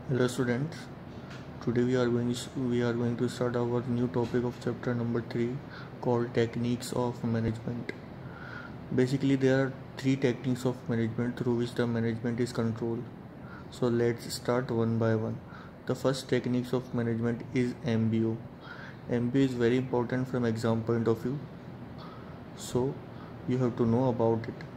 Hello students, today we are going to start our new topic of chapter number 3 called techniques of management. Basically there are three techniques of management through which the management is controlled. So let's start one by one. The first techniques of management is MBO. MBO is very important from exam point of view. So you have to know about it.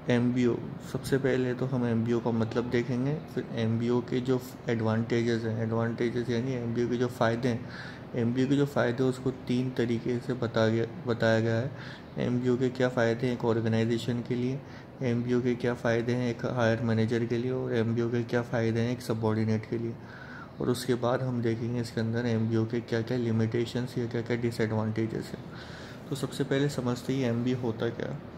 MBO सबसे पहले तो हम MBO का मतलब देखेंगे, फिर MBO के जो एडवांटेजेस हैं, एडवांटेजेस यानी MBO के जो फ़ायदे हैं, MBO के जो फ़ायदे हैं उसको तीन तरीके से बताया गया है। MBO के क्या फ़ायदे हैं एक ऑर्गेनाइजेशन के लिए, MBO के क्या फ़ायदे हैं एक हायर मैनेजर के लिए, और MBO के क्या फ़ायदे हैं एक सबऑर्डिनेट के लिए। और उसके बाद हम देखेंगे इसके अंदर MBO के क्या क्या लिमिटेशंस या क्या क्या डिसएडवांटेजेस हैं। तो सबसे पहले समझते ही MBO होता क्या है।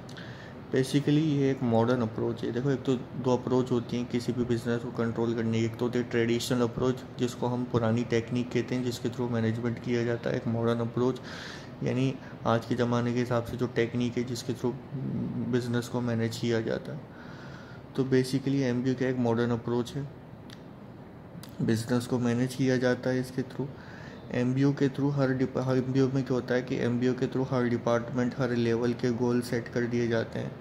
बेसिकली ये एक मॉडर्न अप्रोच है। देखो, एक तो दो अप्रोच होती हैं किसी भी बिज़नेस को कंट्रोल करने की। एक तो होती है ट्रेडिशनल अप्रोच जिसको हम पुरानी टेक्निक कहते हैं, जिसके थ्रू मैनेजमेंट किया जाता है। एक मॉडर्न अप्रोच यानी आज के ज़माने के हिसाब से जो टेक्निक है जिसके थ्रू बिज़नेस को मैनेज किया जाता है। तो बेसिकली MBO का एक मॉडर्न अप्रोच है, बिज़नेस को मैनेज किया जाता है इसके थ्रू। MBO के थ्रू MBO में क्या होता है कि MBO के थ्रू हर डिपार्टमेंट हर लेवल के गोल सेट कर दिए जाते हैं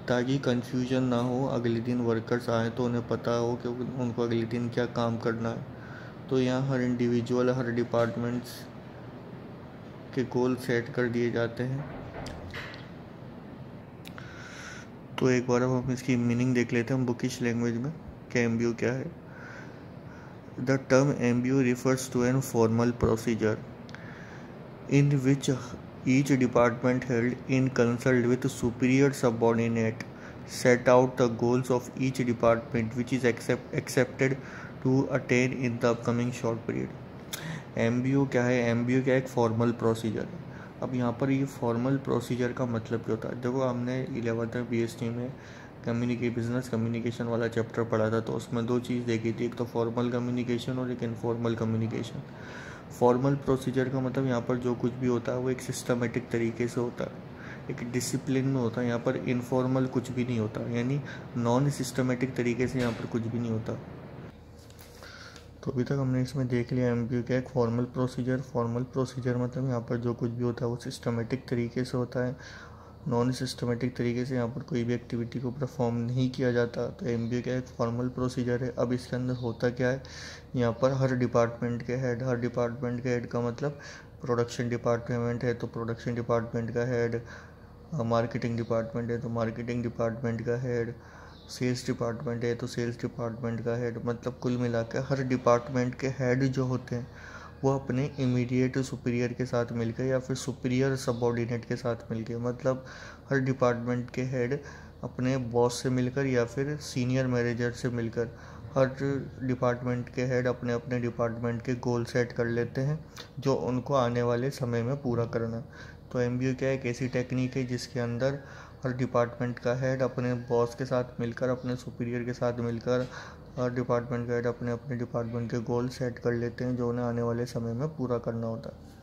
ताकि कंफ्यूजन ना हो। अगले दिन वर्कर्स आए तो उन्हें पता हो कि उनको अगले दिन क्या काम करना है। तो यहाँ हर इंडिविजुअल हर डिपार्टमेंट्स के गोल सेट कर दिए जाते हैं। तो एक बार अब हम इसकी मीनिंग देख लेते हैं हम बुकिश लैंग्वेज में कि MBO क्या है। The term MBO refers to an formal procedure in which each department held in consult with superior subordinate set out the goals of each department which is accepted to attain in the upcoming short period। MBO क्या है? MBO क्या एक formal procedure है। अब यहाँ पर ये formal procedure का मतलब क्या होता है? देखो, हमने 11th में BSc में बिजनेस कम्युनिकेशन वाला चैप्टर पढ़ा था, तो उसमें दो चीज़ देखी थी, एक तो फॉर्मल कम्युनिकेशन और एक इनफॉर्मल कम्युनिकेशन। फॉर्मल प्रोसीजर का मतलब यहाँ पर जो कुछ भी होता है वो एक सिस्टमेटिक तरीके से होता है, एक डिसिप्लिन में होता है। यहाँ पर इनफॉर्मल कुछ भी नहीं होता, यानी नॉन सिस्टमेटिक तरीके से यहाँ पर कुछ भी नहीं होता। तो अभी तक हमने इसमें देख लिया MBO का एक फॉर्मल प्रोसीजर मतलब यहाँ पर जो कुछ भी होता है वो सिस्टमेटिक तरीके से होता है। नॉन सिस्टमेटिक तरीके से यहाँ पर कोई भी एक्टिविटी को परफॉर्म नहीं किया जाता। तो MBO का एक फॉर्मल प्रोसीजर है। अब इसके अंदर होता क्या है, यहाँ पर हर डिपार्टमेंट के हेड का मतलब प्रोडक्शन डिपार्टमेंट है तो प्रोडक्शन डिपार्टमेंट का हेड, मार्केटिंग डिपार्टमेंट है तो मार्केटिंग डिपार्टमेंट का हेड, सेल्स डिपार्टमेंट है तो सेल्स डिपार्टमेंट का हेड, मतलब कुल मिलाकर हर डिपार्टमेंट के हेड जो होते हैं वो अपने इमीडिएट सुपीरियर के साथ मिलकर या फिर सुपीरियर सबऑर्डिनेट के साथ मिलकर, मतलब हर डिपार्टमेंट के हेड अपने बॉस से मिलकर या फिर सीनियर मैनेजर से मिलकर हर डिपार्टमेंट के हेड अपने अपने डिपार्टमेंट के गोल सेट कर लेते हैं जो उनको आने वाले समय में पूरा करना। तो MBO क्या एक ऐसी टेक्निक है जिसके अंदर हर डिपार्टमेंट का हेड अपने बॉस के साथ मिलकर अपने सुपीरियर के साथ मिलकर हर डिपार्टमेंट का हेड अपने अपने डिपार्टमेंट के गोल सेट कर लेते हैं जो उन्हें आने वाले समय में पूरा करना होता है।